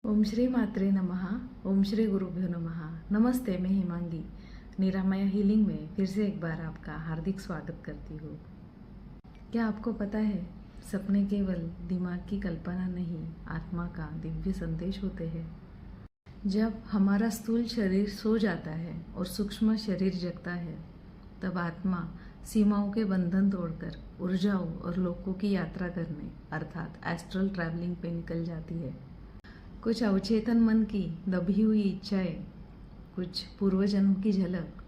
ओम श्री मात्रे नमः। ओम श्री गुरुभ्यो नमः। नमस्ते, मैं हिमांगी निरामया हीलिंग में फिर से एक बार आपका हार्दिक स्वागत करती हूँ। क्या आपको पता है, सपने केवल दिमाग की कल्पना नहीं, आत्मा का दिव्य संदेश होते हैं। जब हमारा स्थूल शरीर सो जाता है और सूक्ष्म शरीर जगता है, तब आत्मा सीमाओं के बंधन तोड़कर ऊर्जाओं और लोकों की यात्रा करने अर्थात एस्ट्रल ट्रैवलिंग पे निकल जाती है। कुछ अवचेतन मन की दबी हुई इच्छाएं, कुछ पूर्वजन्म की झलक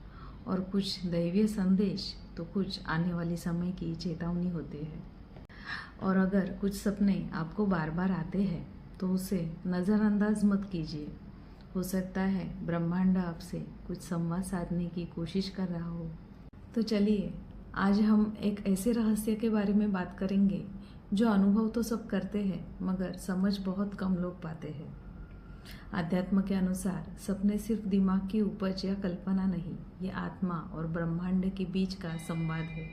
और कुछ दैवीय संदेश, तो कुछ आने वाली समय की चेतावनी होती है। और अगर कुछ सपने आपको बार बार आते हैं तो उसे नज़रअंदाज मत कीजिए। हो सकता है ब्रह्मांड आपसे कुछ संवाद साधने की कोशिश कर रहा हो। तो चलिए, आज हम एक ऐसे रहस्य के बारे में बात करेंगे जो अनुभव तो सब करते हैं, मगर समझ बहुत कम लोग पाते हैं। आध्यात्म के अनुसार सपने सिर्फ दिमाग की उपज या कल्पना नहीं, ये आत्मा और ब्रह्मांड के बीच का संवाद है।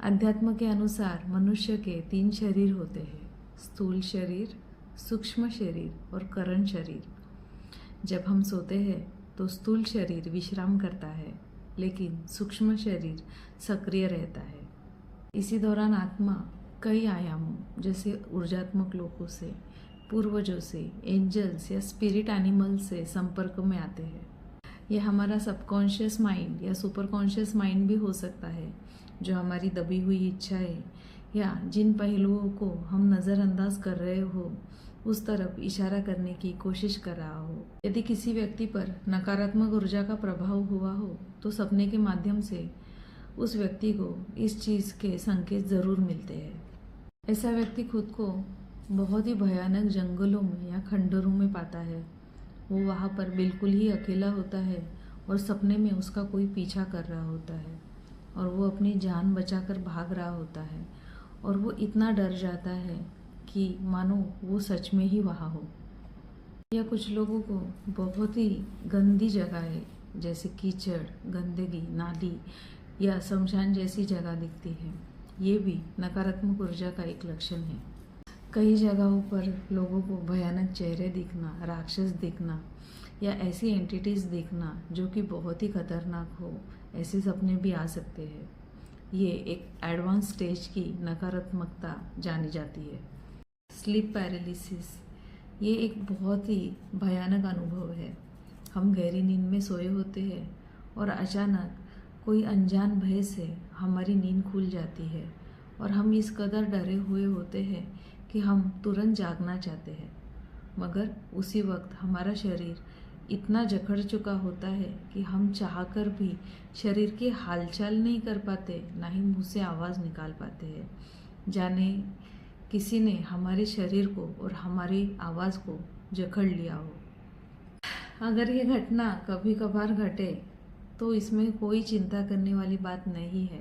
अध्यात्म के अनुसार मनुष्य के 3 शरीर होते हैं: स्थूल शरीर, सूक्ष्म शरीर और करण शरीर। जब हम सोते हैं तो स्थूल शरीर विश्राम करता है, लेकिन सूक्ष्म शरीर सक्रिय रहता है। इसी दौरान आत्मा कई आयामों जैसे ऊर्जात्मक लोकों से, पूर्वजों से, एंजल्स या स्पिरिट एनिमल से संपर्क में आते हैं। यह हमारा सबकॉन्शियस माइंड या सुपर कॉन्शियस माइंड भी हो सकता है, जो हमारी दबी हुई इच्छाएं या जिन पहलुओं को हम नज़रअंदाज कर रहे हो उस तरफ इशारा करने की कोशिश कर रहा हो। यदि किसी व्यक्ति पर नकारात्मक ऊर्जा का प्रभाव हुआ हो तो सपने के माध्यम से उस व्यक्ति को इस चीज़ के संकेत ज़रूर मिलते हैं। ऐसा व्यक्ति खुद को बहुत ही भयानक जंगलों में या खंडरों में पाता है। वो वहाँ पर बिल्कुल ही अकेला होता है और सपने में उसका कोई पीछा कर रहा होता है और वो अपनी जान बचाकर भाग रहा होता है, और वो इतना डर जाता है कि मानो वो सच में ही वहाँ हो। या कुछ लोगों को बहुत ही गंदी जगह जैसे कीचड़, गंदगी, नाली या शमशान जैसी जगह दिखती है। ये भी नकारात्मक ऊर्जा का एक लक्षण है। कई जगहों पर लोगों को भयानक चेहरे दिखना, राक्षस दिखना या ऐसी एंटिटीज़ दिखना जो कि बहुत ही खतरनाक हो, ऐसे सपने भी आ सकते हैं। ये एक एडवांस स्टेज की नकारात्मकता जानी जाती है। स्लीप पैरालिसिस, ये एक बहुत ही भयानक अनुभव है। हम गहरी नींद में सोए होते हैं और अचानक कोई अनजान भय से हमारी नींद खुल जाती है और हम इस कदर डरे हुए होते हैं कि हम तुरंत जागना चाहते हैं, मगर उसी वक्त हमारा शरीर इतना जकड़ चुका होता है कि हम चाहकर भी शरीर की हालचाल नहीं कर पाते, ना ही मुंह से आवाज़ निकाल पाते हैं। जाने किसी ने हमारे शरीर को और हमारी आवाज़ को जकड़ लिया हो। अगर ये घटना कभी कभार घटे तो इसमें कोई चिंता करने वाली बात नहीं है,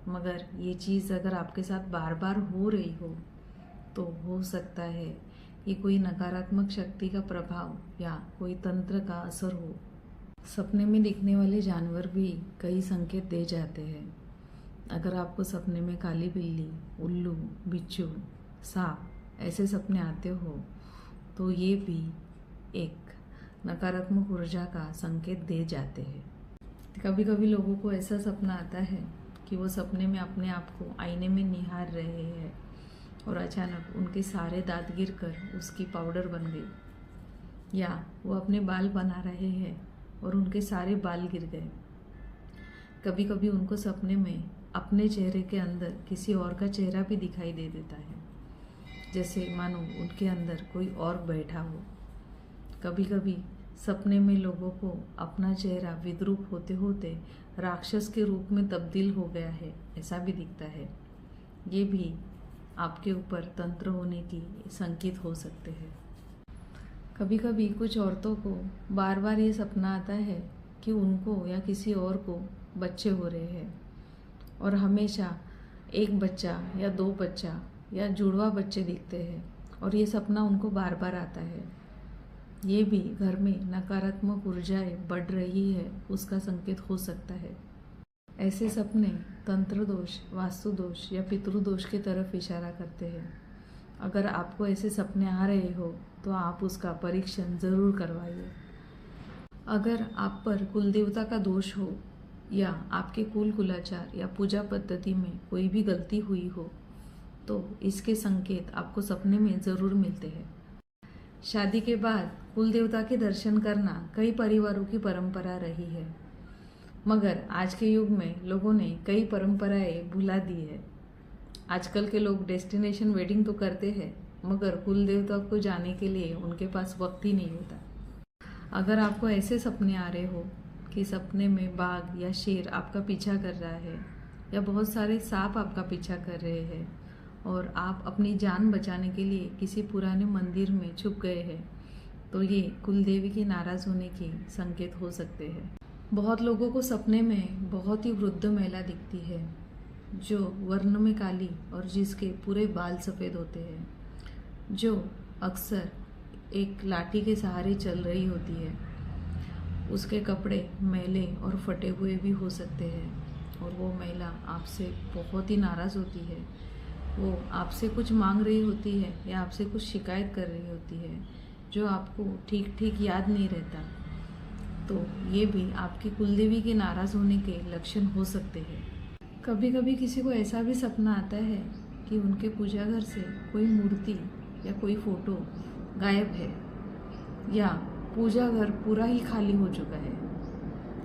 मगर ये चीज़ अगर आपके साथ बार बार हो रही हो तो हो सकता है ये कोई नकारात्मक शक्ति का प्रभाव या कोई तंत्र का असर हो। सपने में दिखने वाले जानवर भी कई संकेत दे जाते हैं। अगर आपको सपने में काली बिल्ली, उल्लू, बिच्छू, सांप ऐसे सपने आते हो तो ये भी एक नकारात्मक ऊर्जा का संकेत दे जाते हैं। कभी कभी लोगों को ऐसा सपना आता है कि वो सपने में अपने आप को आईने में निहार रहे हैं और अचानक उनके सारे दांत गिरकर उसकी पाउडर बन गई, या वो अपने बाल बना रहे हैं और उनके सारे बाल गिर गए। कभी कभी उनको सपने में अपने चेहरे के अंदर किसी और का चेहरा भी दिखाई दे देता है, जैसे मानो उनके अंदर कोई और बैठा हो। कभी कभी सपने में लोगों को अपना चेहरा विद्रूप होते होते राक्षस के रूप में तब्दील हो गया है, ऐसा भी दिखता है। ये भी आपके ऊपर तंत्र होने की संकेत हो सकते हैं। कभी कभी कुछ औरतों को बार बार ये सपना आता है कि उनको या किसी और को बच्चे हो रहे हैं, और हमेशा एक बच्चा या 2 बच्चा या जुड़वा बच्चे दिखते हैं, और ये सपना उनको बार बार आता है। ये भी घर में नकारात्मक ऊर्जाएं बढ़ रही है उसका संकेत हो सकता है। ऐसे सपने तंत्र दोष, वास्तु दोष या पितृदोष की तरफ इशारा करते हैं। अगर आपको ऐसे सपने आ रहे हो तो आप उसका परीक्षण ज़रूर करवाइए। अगर आप पर कुल देवता का दोष हो या आपके कुल कुलाचार या पूजा पद्धति में कोई भी गलती हुई हो तो इसके संकेत आपको सपने में ज़रूर मिलते हैं। शादी के बाद कुल देवता के दर्शन करना कई परिवारों की परंपरा रही है, मगर आज के युग में लोगों ने कई परंपराएं भुला दी है। आजकल के लोग डेस्टिनेशन वेडिंग तो करते हैं, मगर कुल देवता को जाने के लिए उनके पास वक्त ही नहीं होता। अगर आपको ऐसे सपने आ रहे हो कि सपने में बाघ या शेर आपका पीछा कर रहा है या बहुत सारे सांप आपका पीछा कर रहे हैं और आप अपनी जान बचाने के लिए किसी पुराने मंदिर में छुप गए हैं, तो ये कुलदेवी के नाराज़ होने के संकेत हो सकते हैं। बहुत लोगों को सपने में बहुत ही वृद्ध महिला दिखती है जो वर्ण में काली और जिसके पूरे बाल सफ़ेद होते हैं, जो अक्सर एक लाठी के सहारे चल रही होती है। उसके कपड़े मैले और फटे हुए भी हो सकते हैं और वो महिला आपसे बहुत ही नाराज़ होती है। वो आपसे कुछ मांग रही होती है या आपसे कुछ शिकायत कर रही होती है जो आपको ठीक ठीक याद नहीं रहता। तो ये भी आपकी कुलदेवी के नाराज़ होने के लक्षण हो सकते हैं। कभी कभी किसी को ऐसा भी सपना आता है कि उनके पूजा घर से कोई मूर्ति या कोई फोटो गायब है या पूजा घर पूरा ही खाली हो चुका है,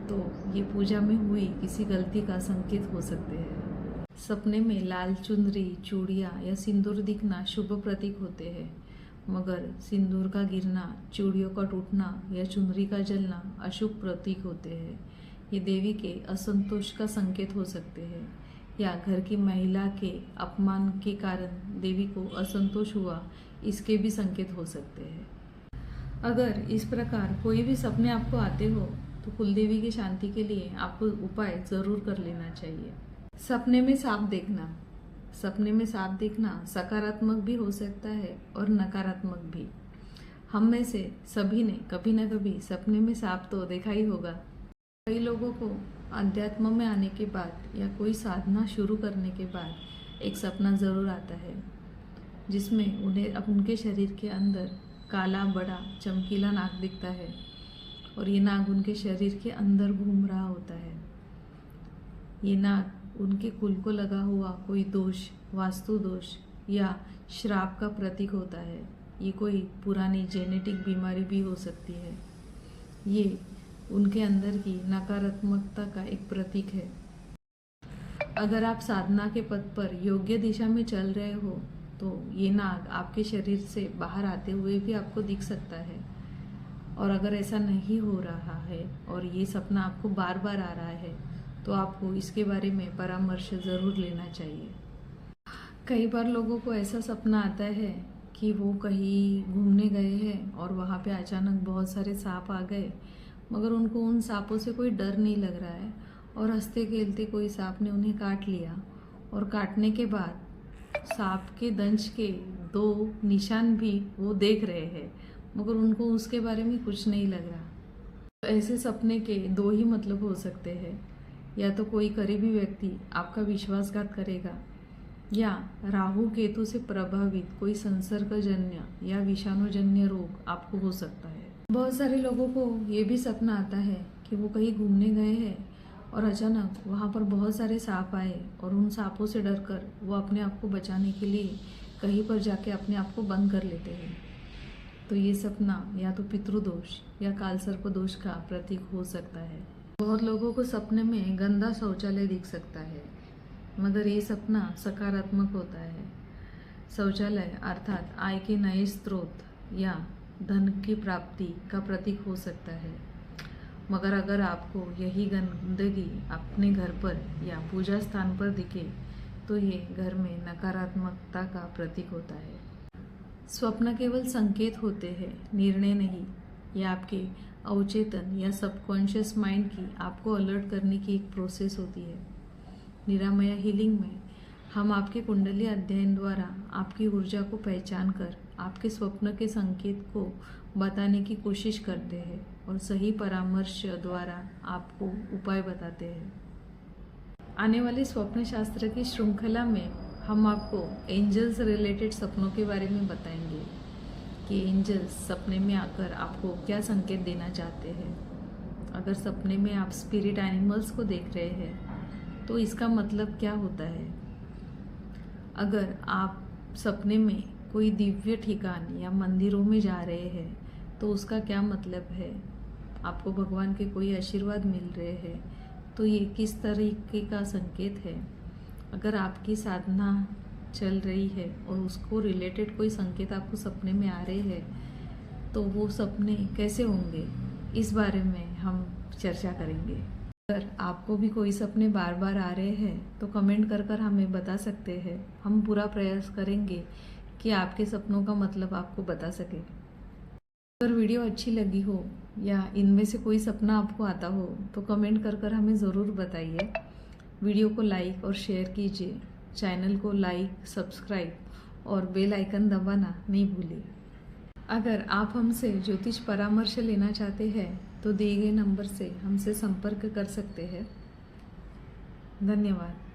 तो ये पूजा में हुई किसी गलती का संकेत हो सकते हैं। सपने में लाल चुनरी, चूड़ियाँ या सिंदूर दिखना शुभ प्रतीक होते हैं, मगर सिंदूर का गिरना, चूड़ियों का टूटना या चुनरी का जलना अशुभ प्रतीक होते हैं। ये देवी के असंतोष का संकेत हो सकते हैं या घर की महिला के अपमान के कारण देवी को असंतोष हुआ, इसके भी संकेत हो सकते हैं। अगर इस प्रकार कोई भी सपने आपको आते हो तो कुलदेवी की शांति के लिए आपको उपाय ज़रूर कर लेना चाहिए। सपने में सांप देखना। सपने में सांप देखना सकारात्मक भी हो सकता है और नकारात्मक भी। हम में से सभी ने कभी न कभी सपने में सांप तो देखा ही होगा। कई लोगों को अध्यात्म में आने के बाद या कोई साधना शुरू करने के बाद एक सपना ज़रूर आता है जिसमें उन्हें अब उनके शरीर के अंदर काला बड़ा चमकीला नाग दिखता है और ये नाग उनके शरीर के अंदर घूम रहा होता है। ये नाग उनके कुल को लगा हुआ कोई दोष, वास्तु दोष या श्राप का प्रतीक होता है। ये कोई पुरानी जेनेटिक बीमारी भी हो सकती है। ये उनके अंदर की नकारात्मकता का एक प्रतीक है। अगर आप साधना के पथ पर योग्य दिशा में चल रहे हो तो ये नाग आपके शरीर से बाहर आते हुए भी आपको दिख सकता है। और अगर ऐसा नहीं हो रहा है और ये सपना आपको बार बार आ रहा है तो आपको इसके बारे में परामर्श ज़रूर लेना चाहिए। कई बार लोगों को ऐसा सपना आता है कि वो कहीं घूमने गए हैं और वहाँ पे अचानक बहुत सारे सांप आ गए, मगर उनको उन सांपों से कोई डर नहीं लग रहा है और हंसते खेलते कोई सांप ने उन्हें काट लिया और काटने के बाद सांप के दंश के 2 निशान भी वो देख रहे हैं, मगर उनको उसके बारे में कुछ नहीं लग रहा। तो ऐसे सपने के 2 ही मतलब हो सकते हैं, या तो कोई करीबी व्यक्ति आपका विश्वासघात करेगा या राहु केतु से प्रभावित कोई संसर्गजन्य या विषाणुजन्य रोग आपको हो सकता है। बहुत सारे लोगों को ये भी सपना आता है कि वो कहीं घूमने गए हैं और अचानक वहाँ पर बहुत सारे सांप आए और उन सांपों से डरकर वो अपने आप को बचाने के लिए कहीं पर जाके अपने आप को बंद कर लेते हैं। तो ये सपना या तो पितृदोष या कालसर्प दोष का प्रतीक हो सकता है। बहुत लोगों को सपने में गंदा शौचालय दिख सकता है, मगर ये सपना सकारात्मक होता है। शौचालय अर्थात आय के नए स्रोत या धन की प्राप्ति का प्रतीक हो सकता है, मगर अगर आपको यही गंदगी अपने घर पर या पूजा स्थान पर दिखे तो ये घर में नकारात्मकता का प्रतीक होता है। स्वप्न केवल संकेत होते हैं, निर्णय नहीं। ये आपके अवचेतन या सबकॉन्शियस माइंड की आपको अलर्ट करने की एक प्रोसेस होती है। निरामया हीलिंग में हम आपके कुंडली अध्ययन द्वारा आपकी ऊर्जा को पहचान कर आपके स्वप्न के संकेत को बताने की कोशिश करते हैं और सही परामर्श द्वारा आपको उपाय बताते हैं। आने वाली स्वप्न शास्त्र की श्रृंखला में हम आपको एंजल्स रिलेटेड सपनों के बारे में बताएंगे कि एंजल्स सपने में आकर आपको क्या संकेत देना चाहते हैं। अगर सपने में आप स्पिरिट एनिमल्स को देख रहे हैं तो इसका मतलब क्या होता है। अगर आप सपने में कोई दिव्य ठिकान या मंदिरों में जा रहे हैं तो उसका क्या मतलब है। आपको भगवान के कोई आशीर्वाद मिल रहे हैं तो ये किस तरीके का संकेत है। अगर आपकी साधना चल रही है और उसको रिलेटेड कोई संकेत आपको सपने में आ रहे हैं तो वो सपने कैसे होंगे, इस बारे में हम चर्चा करेंगे। अगर आपको भी कोई सपने बार बार आ रहे हैं तो कमेंट कर हमें बता सकते हैं। हम पूरा प्रयास करेंगे कि आपके सपनों का मतलब आपको बता सके। अगर वीडियो अच्छी लगी हो या इनमें से कोई सपना आपको आता हो तो कमेंट कर हमें ज़रूर बताइए। वीडियो को लाइक और शेयर कीजिए। चैनल को लाइक, सब्सक्राइब और बेल आइकन दबाना नहीं भूलिए। अगर आप हमसे ज्योतिष परामर्श लेना चाहते हैं तो दिए गए नंबर से हमसे संपर्क कर सकते हैं। धन्यवाद।